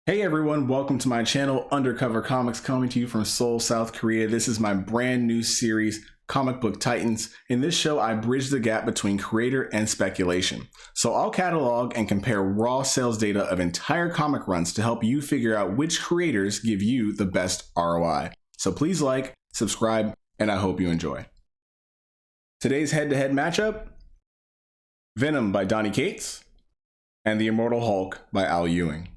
Hey everyone, welcome to my channel, Undercover Comics, coming to you from Seoul, South Korea. This is my brand new series, Comic Book Titans. In this show, I bridge the gap between creator and speculation. So I'll catalog and compare raw sales data of entire comic runs to help you figure out which creators give you the best ROI. So please like, subscribe, and I hope you enjoy. Today's head-to-head matchup, Venom by Donny Cates and The Immortal Hulk by Ewing.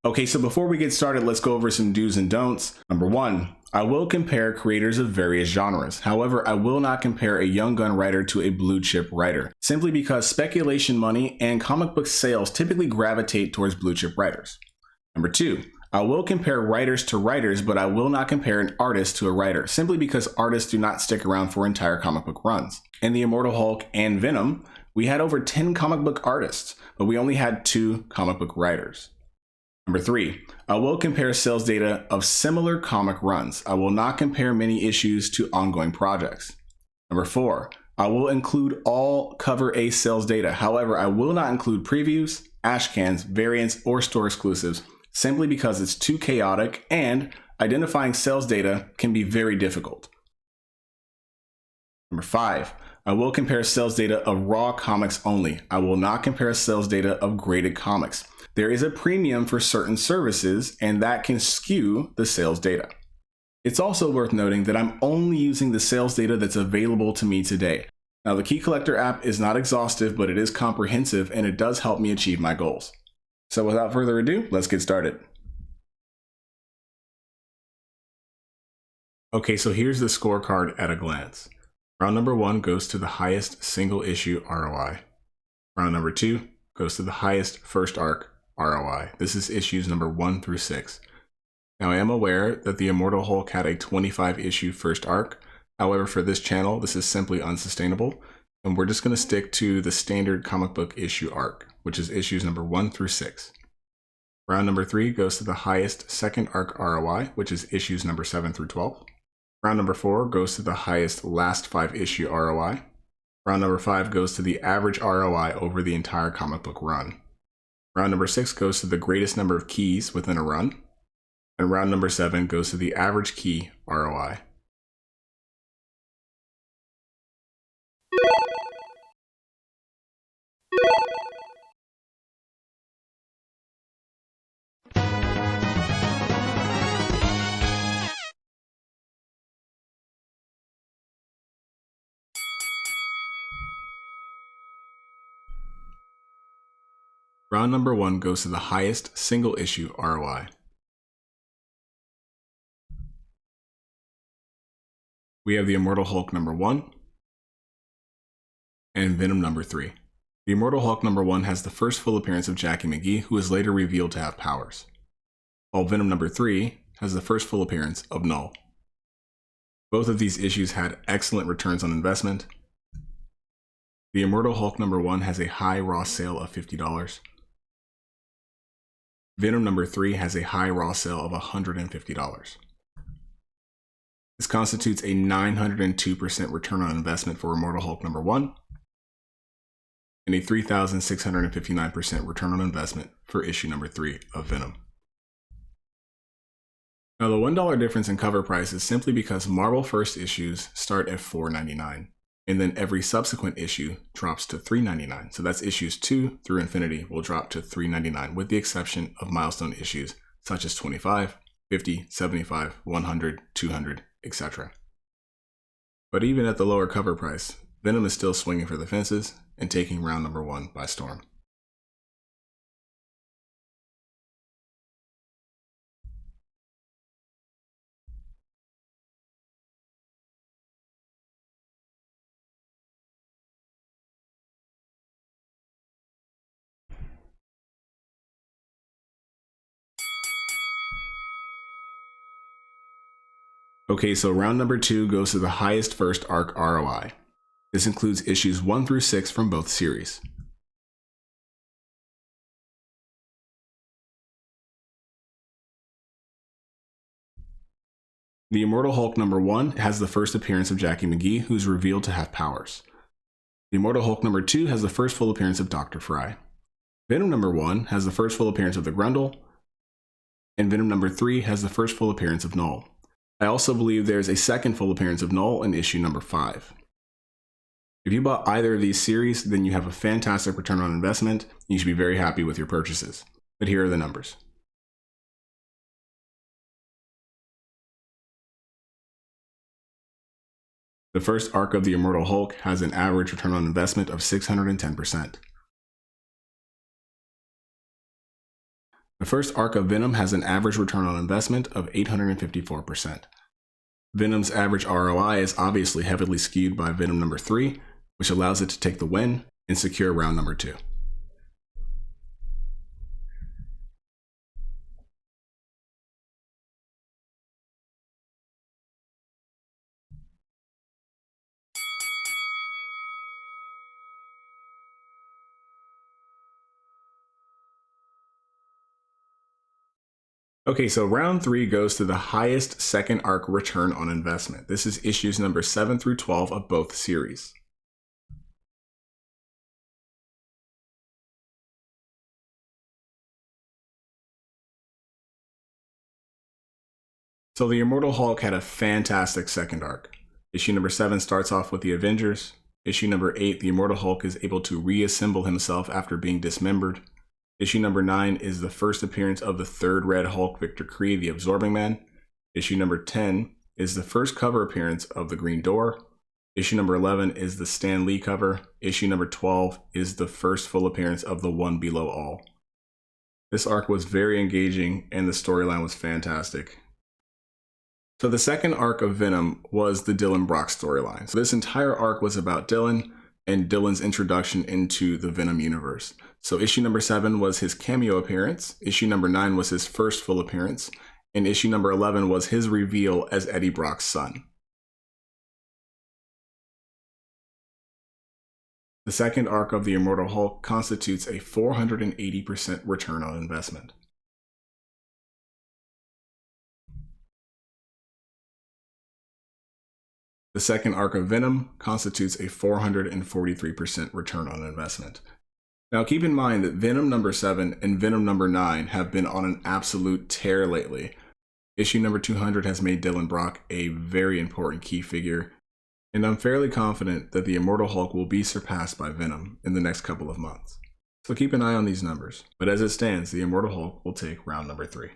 Okay, so before we get started, let's go over some do's and don'ts. Number one, I will compare creators of various genres. However, I will not compare a young gun writer to a blue chip writer, simply because speculation money and comic book sales typically gravitate towards blue chip writers. Number two, I will compare writers to writers, but I will not compare an artist to a writer, simply because artists do not stick around for entire comic book runs. In The Immortal Hulk and Venom, we had over 10 comic book artists, but we only had 2 comic book writers. Number three, I will compare sales data of similar comic runs. I will not compare many issues to ongoing projects. Number four, I will include all cover A sales data. However, I will not include previews, ash cans, variants, or store exclusives, simply because it's too chaotic and identifying sales data can be very difficult. Number five, I will compare sales data of raw comics only. I will not compare sales data of graded comics. There is a premium for certain services, and that can skew the sales data. It's also worth noting that I'm only using the sales data that's available to me today. Now, the Key Collector app is not exhaustive, but it is comprehensive, and it does help me achieve my goals. So without further ado, let's get started. Okay, so here's the scorecard at a glance. Round number 1 goes to the highest single issue ROI. Round number 2 goes to the highest first arc ROI. This is issues number 1 through 6. Now, I am aware that the Immortal Hulk had a 25 issue first arc. However, for this channel, this is simply unsustainable, and we're just going to stick to the standard comic book issue arc, which is issues number 1 through 6. Round number 3 goes to the highest second arc ROI, which is issues number 7 through 12. Round number 4 goes to the highest last 5 issue ROI. Round number 5 goes to the average ROI over the entire comic book run. Round number 6 goes to the greatest number of keys within a run. And round number 7 goes to the average key ROI. Round number 1 goes to the highest single issue ROI. We have the Immortal Hulk number 1 and Venom number 3. The Immortal Hulk number 1 has the first full appearance of Jackie McGee, who is later revealed to have powers, while Venom number 3 has the first full appearance of Null. Both of these issues had excellent returns on investment. The Immortal Hulk number 1 has a high raw sale of $50. Venom number 3 has a high raw sale of $150. This constitutes a 902% return on investment for Immortal Hulk number 1 and a 3,659% return on investment for issue number 3 of Venom. Now, the $1 difference in cover price is simply because Marvel first issues start at $4.99, and then every subsequent issue drops to $3.99. So that's issues 2 through Infinity will drop to $3.99, with the exception of milestone issues such as 25, 50, 75, 100, 200, etc. But even at the lower cover price, Venom is still swinging for the fences and taking round number 1 by storm. Okay, so round number 2 goes to the highest first arc ROI. This includes issues 1 through 6 from both series. The Immortal Hulk number 1 has the first appearance of Jackie McGee, who's revealed to have powers. The Immortal Hulk number 2 has the first full appearance of Dr. Fry. Venom number 1 has the first full appearance of the Grundle, and Venom number 3 has the first full appearance of Null. I also believe there's a second full appearance of Null in issue number 5. If you bought either of these series, then you have a fantastic return on investment. You should be very happy with your purchases. But here are the numbers. The first arc of the Immortal Hulk has an average return on investment of 610%. The first arc of Venom has an average return on investment of 854%. Venom's average ROI is obviously heavily skewed by Venom number 3, which allows it to take the win and secure round number 2. Okay, so round 3 goes to the highest second arc return on investment. This is issues number 7 through 12 of both series. So the Immortal Hulk had a fantastic second arc. Issue number 7 starts off with the Avengers. Issue number 8, the Immortal Hulk is able to reassemble himself after being dismembered. Issue number 9 is the first appearance of the third Red Hulk, Victor Cree, the Absorbing Man. Issue number 10 is the first cover appearance of the Green Door. Issue number 11 is the Stan Lee cover. Issue number 12 is the first full appearance of the One Below All. This arc was very engaging and the storyline was fantastic. So the second arc of Venom was the Dylan Brock storyline. So this entire arc was about Dylan and Dylan's introduction into the Venom universe. So issue number 7 was his cameo appearance, issue number 9 was his first full appearance, and issue number 11 was his reveal as Eddie Brock's son. The second arc of the Immortal Hulk constitutes a 480% return on investment. The second arc of Venom constitutes a 443% return on investment. Now keep in mind that Venom number 7 and Venom number 9 have been on an absolute tear lately. Issue number 200 has made Dylan Brock a very important key figure, and I'm fairly confident that the Immortal Hulk will be surpassed by Venom in the next couple of months. So keep an eye on these numbers, but as it stands, the Immortal Hulk will take round number 3.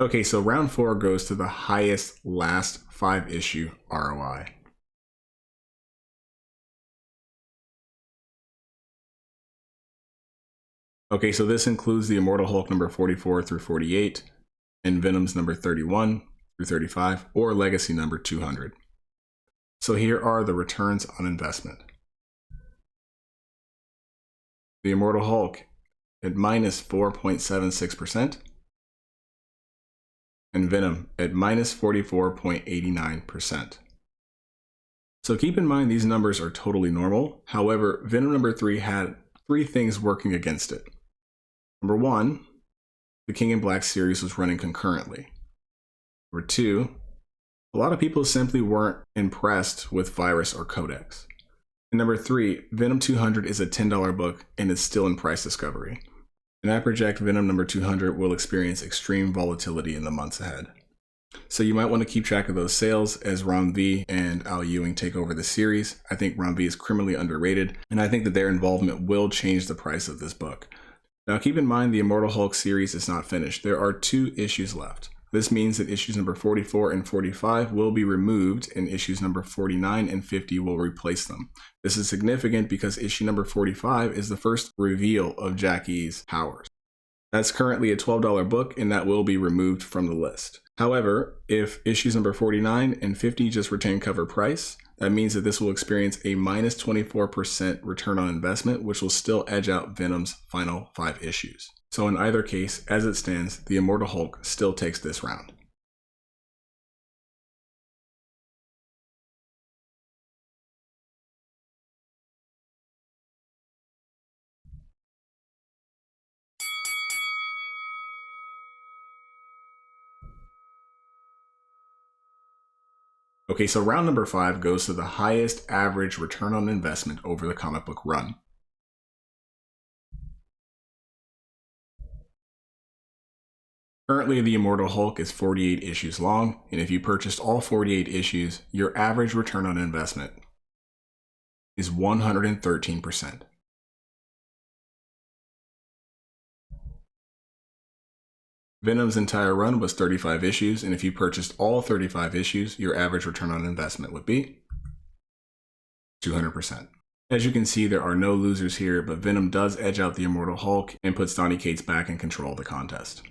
Okay, so round 4 goes to the highest last 5 issue ROI. Okay, so this includes the Immortal Hulk number 44 through 48, and Venom's number 31 through 35, or Legacy number 200. So here are the returns on investment. The Immortal Hulk at minus 4.76%, and Venom at minus 44.89%. So keep in mind these numbers are totally normal. However, Venom number 3 had 3 things working against it. Number 1, the King in Black series was running concurrently. Number 2, a lot of people simply weren't impressed with Virus or Codex. And number 3, Venom 200 is a $10 book and is still in price discovery. And I project Venom number 200 will experience extreme volatility in the months ahead. So you might want to keep track of those sales as Ron V and Al Ewing take over the series. I think Ron V is criminally underrated, and I think that their involvement will change the price of this book. Now keep in mind the Immortal Hulk series is not finished. There are 2 issues left. This means that issues number 44 and 45 will be removed and issues number 49 and 50 will replace them. This is significant because issue number 45 is the first reveal of Jackie's powers. That's currently a $12 book and that will be removed from the list. However, if issues number 49 and 50 just retain cover price, that means that this will experience a minus 24% return on investment, which will still edge out Venom's final 5 issues. So in either case, as it stands, the Immortal Hulk still takes this round. Okay, so round number 5 goes to the highest average return on investment over the comic book run. Currently, the Immortal Hulk is 48 issues long, and if you purchased all 48 issues, your average return on investment is 113%. Venom's entire run was 35 issues, and if you purchased all 35 issues, your average return on investment would be 200%. As you can see, there are no losers here, but Venom does edge out the Immortal Hulk and puts Donny Cates back in control of the contest.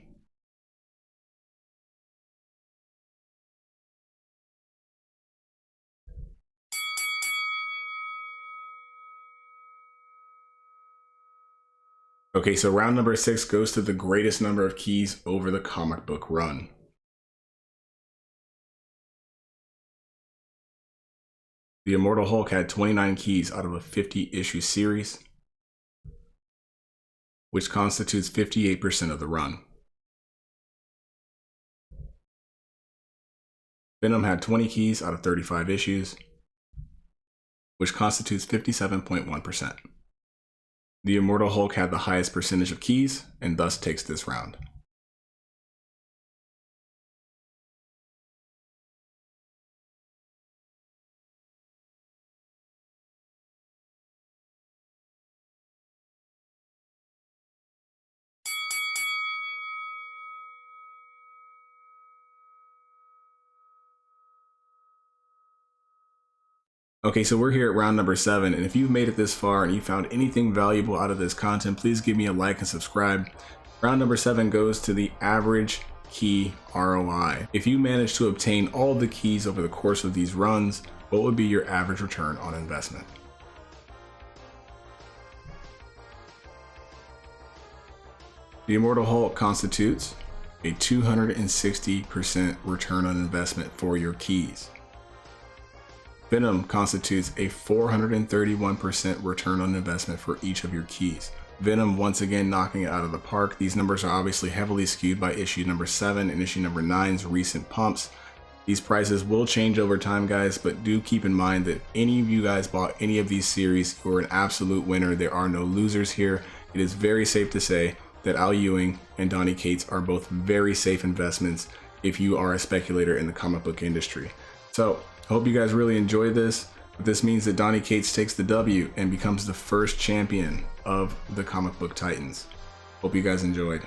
Okay, so round number 6 goes to the greatest number of keys over the comic book run. The Immortal Hulk had 29 keys out of a 50-issue series, which constitutes 58% of the run. Venom had 20 keys out of 35 issues, which constitutes 57.1%. The Immortal Hulk had the highest percentage of keys and thus takes this round. Okay, so we're here at round number 7, and if you've made it this far and you found anything valuable out of this content, please give me a like and subscribe. Round number 7 goes to the average key ROI. If you manage to obtain all the keys over the course of these runs, what would be your average return on investment? The Immortal Hulk constitutes a 260% return on investment for your keys. Venom constitutes a 431% return on investment for each of your keys. Venom once again knocking it out of the park. These numbers are obviously heavily skewed by issue number 7 and issue number 9's recent pumps. These prices will change over time, guys, but do keep in mind that any of you guys bought any of these series, you are an absolute winner. There are no losers here. It is very safe to say that Al Ewing and Donny Cates are both very safe investments if you are a speculator in the comic book industry. So I hope you guys really enjoyed this. But this means that Donny Cates takes the W and becomes the first champion of the comic book Titans. Hope you guys enjoyed.